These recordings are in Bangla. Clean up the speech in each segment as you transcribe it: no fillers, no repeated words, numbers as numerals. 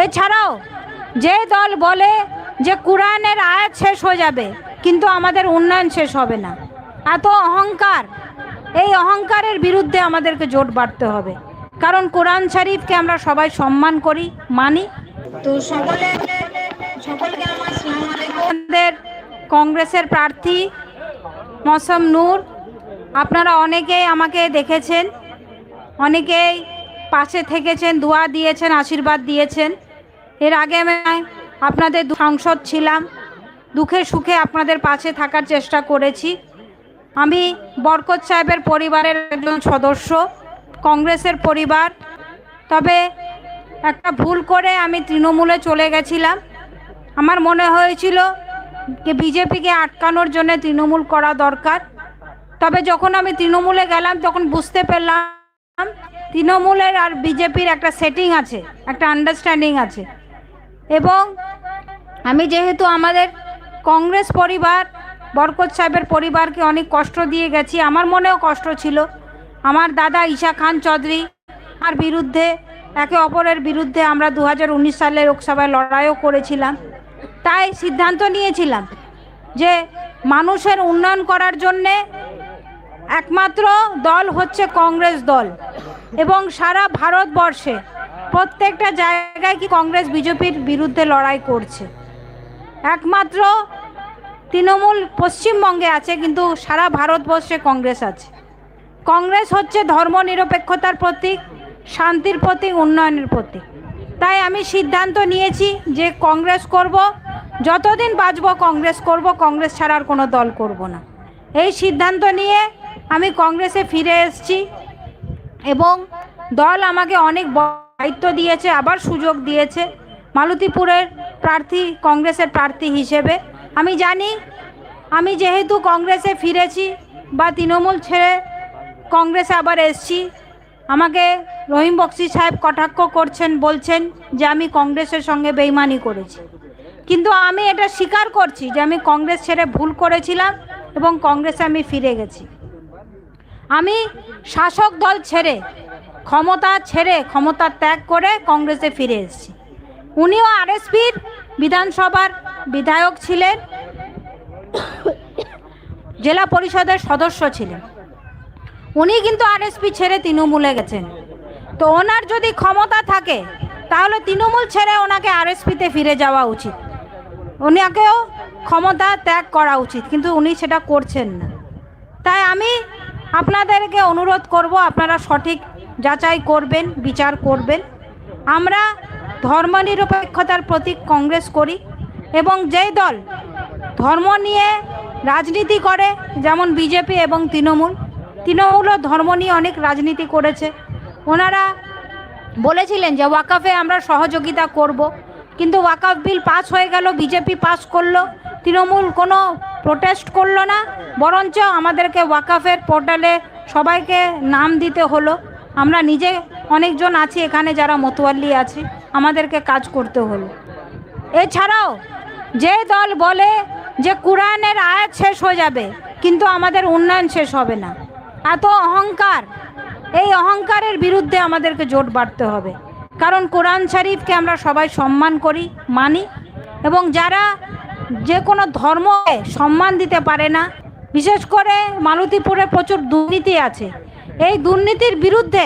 এছাড়াও যে দল বলে যে কোরআনের আয়াত শেষ হয়ে যাবে কিন্তু আমাদের উন্নয়ন শেষ হবে না, এত অহংকার, এই অহংকারের বিরুদ্ধে আমাদেরকে জোট বাঁধতে হবে। কারণ কোরআন শরীফকে আমরা সবাই সম্মান করি, মানি। তো সকলকে আমার আসসালামু আলাইকুম। আমাদের কংগ্রেসের প্রার্থী মৌসম নূর, আপনারা অনেকেই আমাকে দেখেছেন, অনেকেই পাশে থেকেছেন, দোয়া দিয়েছেন, আশীর্বাদ দিয়েছেন। এর আগে আমি আপনাদের সাংসদ ছিলাম, দুঃখে সুখে আপনাদের পাশে থাকার চেষ্টা করেছি। আমি বরকত সাহেবের পরিবারের একজন সদস্য, কংগ্রেসের পরিবার। তবে একটা ভুল করে আমি তৃণমূলে চলে গেছিলাম। আমার মনে হয়েছিল যে বিজেপিকে আটকানোর জন্য তৃণমূল করা দরকার। তবে যখন আমি তৃণমূলে গেলাম তখন বুঝতে পারলাম তৃণমূলের আর বিজেপির একটা সেটিং আছে, একটা আন্ডারস্ট্যান্ডিং আছে। এবং আমি যেহেতু আমাদের কংগ্রেস পরিবার, বরকত সাহেবের পরিবারকে অনেক কষ্ট দিয়ে গেছি, আমার মনেও কষ্ট ছিল। আমার দাদা ঈশা খান চৌধুরী আর বিরুদ্ধে, একে অপরের বিরুদ্ধে আমরা 2019 সালে লোকসভায় লড়াইও করেছিলাম। তাই সিদ্ধান্ত নিয়েছিলাম যে মানুষের উন্নয়ন করার জন্যে একমাত্র দল হচ্ছে কংগ্রেস দল। এবং সারা ভারতবর্ষে প্রত্যেকটা জায়গায় কি কংগ্রেস বিজেপির বিরুদ্ধে লড়াই করছে। একমাত্র তৃণমূল পশ্চিমবঙ্গে আছে, কিন্তু সারা ভারতবর্ষে কংগ্রেস আছে। কংগ্রেস হচ্ছে ধর্মনিরপেক্ষতার প্রতীক, শান্তির প্রতীক, উন্নয়নের প্রতীক। তাই আমি সিদ্ধান্ত নিয়েছি যে কংগ্রেস করব, যতদিন বাঁচব কংগ্রেস করব, কংগ্রেস ছাড়া আর কোনো দল করব না। এই সিদ্ধান্ত নিয়ে আমি কংগ্রেসে ফিরে এসেছি এবং দল আমাকে অনেক দায়িত্ব দিয়েছে, আবার সুযোগ দিয়েছে মালতীপুরের প্রার্থী, কংগ্রেসের প্রার্থী হিসেবে। আমি জানি আমি যেহেতু কংগ্রেসে ফিরেছি বা তৃণমূল ছেড়ে কংগ্রেসে আবার এসছি, আমাকে রহিম বক্সি সাহেব কটাক্ষ করছেন, বলছেন যে আমি কংগ্রেসের সঙ্গে বেইমানি করেছি। কিন্তু আমি এটা স্বীকার করছি যে আমি কংগ্রেস ছেড়ে ভুল করেছিলাম এবং কংগ্রেসে আমি ফিরে গেছি। আমি শাসক দল ছেড়ে, ক্ষমতা ত্যাগ করে কংগ্রেসে ফিরে এসেছি। উনিও আরএসপির বিধানসভার বিধায়ক ছিলেন, জেলা পরিষদের সদস্য ছিলেন। উনি কিন্তু আরএসপি ছেড়ে তৃণমূলে গেছেন। তো ওনার যদি ক্ষমতা থাকে তাহলে তৃণমূল ছেড়ে ওনাকে আরএসপিতে ফিরে যাওয়া উচিত, ওনাকেও ক্ষমতা ত্যাগ করা উচিত, কিন্তু উনি সেটা করছেন না। তাই আমি আপনাদেরকে অনুরোধ করব, আপনারা সঠিক যাচাই করবেন, বিচার করবেন। আমরা ধর্মনিরপেক্ষতার প্রতীক কংগ্রেস করি এবং যেই দল ধর্ম নিয়ে রাজনীতি করে, যেমন বিজেপি এবং তৃণমূলও ধর্ম নিয়ে অনেক রাজনীতি করেছে। ওনারা বলেছিলেন যে ওয়াকফে আমরা সহযোগিতা করব, কিন্তু ওয়াকফ বিল পাস হয়ে গেল, বিজেপি পাস করলো, তৃণমূল কোনো প্রোটেস্ট করলো না, বরঞ্চ আমাদেরকে ওয়াকফের পোর্টালে সবাইকে নাম দিতে হলো। আমরা নিজে অনেকজন আছি এখানে যারা মতোয়াল্লি আছি, আমাদেরকে কাজ করতে হলো। এছাড়াও যে দল বলে যে কোরআনের আয়াত শেষ হয়ে যাবে কিন্তু আমাদের উন্নয়ন শেষ হবে না, এত অহংকার, এই অহংকারের বিরুদ্ধে আমাদেরকে জোট বাঁধতে হবে। কারণ কোরআন শরীফকে আমরা সবাই সম্মান করি, মানি। এবং যারা যে কোনো ধর্মকে সম্মান দিতে পারে না, বিশেষ করে মালতীপুরে প্রচুর দুর্নীতি আছে, এই দুর্নীতির বিরুদ্ধে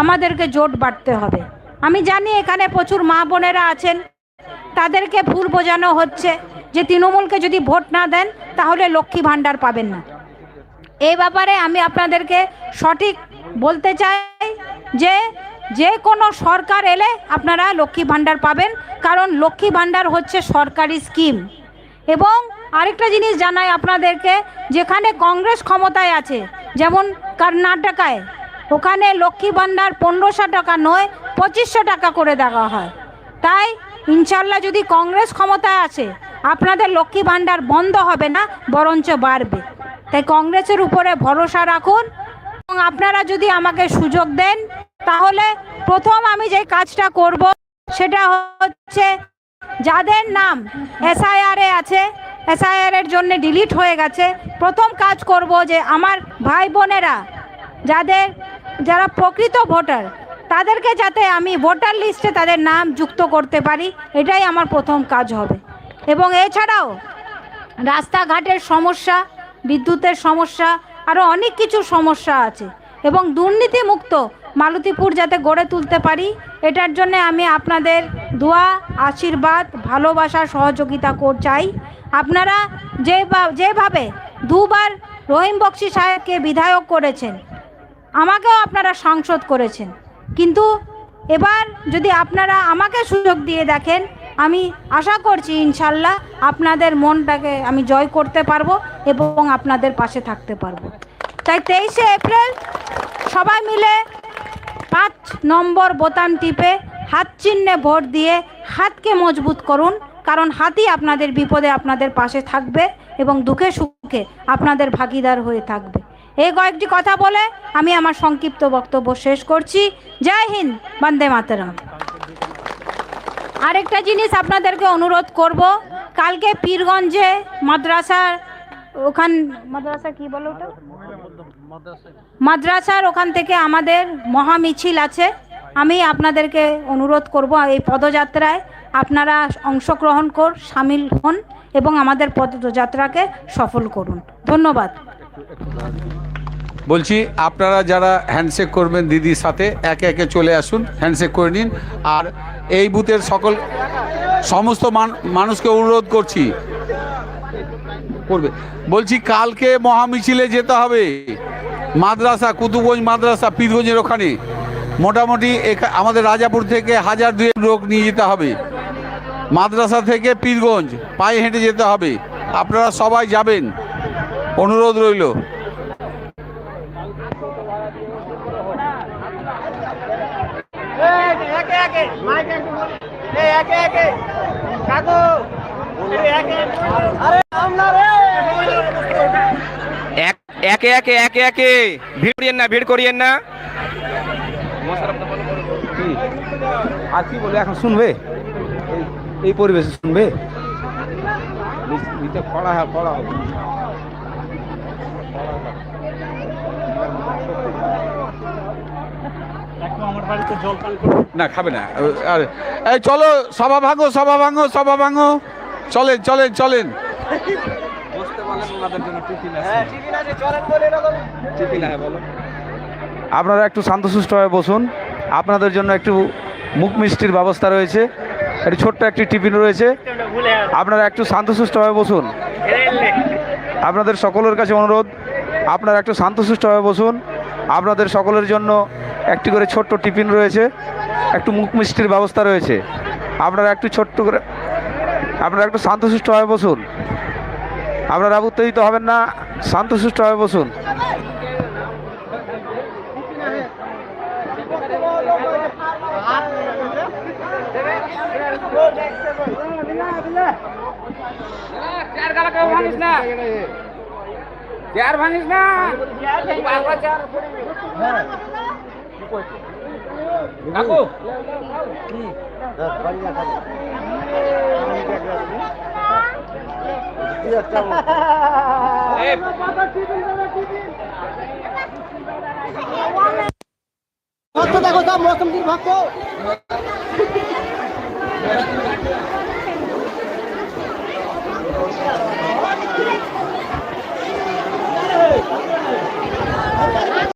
আমাদেরকে জোট বাঁধতে হবে। আমি জানি এখানে প্রচুর মা বোনেরা আছেন, তাদেরকে ভুল বোঝানো হচ্ছে যে তৃণমূলকে যদি ভোট না দেন তাহলে লক্ষ্মী ভাণ্ডার পাবেন না। এই ব্যাপারে আমি আপনাদেরকে সঠিক বলতে চাই যে যে কোনো সরকার এলে আপনারা লক্ষ্মী ভাণ্ডার পাবেন, কারণ লক্ষ্মী ভাণ্ডার হচ্ছে সরকারি স্কিম। এবং আরেকটা জিনিস জানাই আপনাদেরকে, যেখানে কংগ্রেস ক্ষমতায় আছে, যেমন কর্ণাটকায়, ওখানে লক্ষ্মী ভাণ্ডার 1500 টাকা নয় 2500 টাকা করে দেওয়া হয়। তাই ইনশাল্লাহ যদি কংগ্রেস ক্ষমতায় আসে আপনাদের লক্ষ্মী ভাণ্ডার বন্ধ হবে না, বরঞ্চ বাড়বে। তাই কংগ্রেসের উপরে ভরসা রাখুন এবং আপনারা যদি আমাকে সুযোগ দেন তাহলে প্রথম আমি যে কাজটা করব সেটা হচ্ছে যাদের নাম এসআইআরে আছে, এসআইআরের জন্য ডিলিট হয়ে গেছে, প্রথম কাজ করব যে আমার ভাই বোনেরা যারা প্রকৃত ভোটার তাদেরকে যাতে আমি ভোটার লিস্টে তাদের নাম যুক্ত করতে পারি, এটাই আমার প্রথম কাজ হবে। এবং এছাড়াও রাস্তাঘাটের সমস্যা, বিদ্যুতের সমস্যা, আরও অনেক কিছু সমস্যা আছে, এবং দুর্নীতিমুক্ত মালতীপুর যাতে গড়ে তুলতে পারি, এটার জন্য আমি আপনাদের দোয়া, আশীর্বাদ, ভালোবাসা, সহযোগিতা চাই। আপনারা যেভাবে দুবার রহিম বক্সি সাহেবকে বিধায়ক করেছেন, আমাকেও আপনারা সাংসদ করেছেন, কিন্তু এবার যদি আপনারা আমাকে সুযোগ দিয়ে দেখেন, আমি আশা করছি ইনশাল্লাহ আপনাদের মনটাকে আমি জয় করতে পারবো এবং আপনাদের পাশে থাকতে পারবো। তাই 23শে এপ্রিল সবাই মিলে 5 নম্বর বোতাম টিপে হাত চিহ্নে ভোট দিয়ে হাতকে মজবুত করুন, কারণ হাতই আপনাদের বিপদে আপনাদের পাশে থাকবে এবং দুঃখে সুখে আপনাদের ভাগিদার হয়ে থাকবে। এই কয়েকটি কথা বলে আমি আমার সংক্ষিপ্ত বক্তব্য শেষ করছি। জয় হিন্দ, বন্দে মাতরম। আরেকটা জিনিস আপনাদেরকে অনুরোধ করব, কালকে পীরগঞ্জে মাদ্রাসার মাদ্রাসা কি বলো ওটা, মাদ্রাসার ওখান থেকে আমাদের মহা মিছিল আছে। আমি আপনাদেরকে অনুরোধ করব এই পদযাত্রায় আপনারা অংশগ্রহণ সামিল হন এবং আমাদের পদযাত্রাকে সফল করুন। ধন্যবাদ। বলছি আপনারা যারা হ্যান্ডশেক করবেন দিদির সাথে একে একে চলে আসুন, হ্যান্ডশেক করে নিন। আর এই বুথের সমস্ত মানুষকে অনুরোধ করছি করবে। বলছি কালকে মহামিছিলে যেতে হবে মাদ্রাসা, কুতুবগঞ্জ মাদ্রাসা পীরগঞ্জের ওখানে। মোটামুটি আমাদের রাজাপুর থেকে 1000-2 লোক নিয়ে যেতে হবে। মাদ্রাসা থেকে পীরগঞ্জ পায়ে হেঁটে যেতে হবে। আপনারা সবাই যাবেন, অনুরোধ রইল। একে একে একে একে ভিড় করিয়েন না। আর কি বলে এখন শুনবে, এই পরিবেশে শুনবে। না খাবে না। আর এই চলো, সভা ভাঙো, চলেন চলেন চলেন। আপনারা একটু শান্তশিষ্টভাবে বসুন। আপনাদের জন্য একটু মুখ মিষ্টির ব্যবস্থা রয়েছে, একটু ছোট্ট একটি টিফিন রয়েছে। আপনারা একটু শান্তশিষ্টভাবে বসুন। আপনাদের সকলের কাছে অনুরোধ, আপনারা একটু শান্তশিষ্টভাবে বসুন। আপনাদের সকলের জন্য একটি করে ছোট্ট টিফিন রয়েছে, একটু মুখ মিষ্টির ব্যবস্থা রয়েছে। আপনারা একটু ছোট্ট করে, আপনারা একটু শান্তশিষ্টভাবে বসুন। আপনারা উত্তেজিত হবেন না, শান্তশিষ্টভাবে বসুন। দেখো, মৌসুম ভক্ত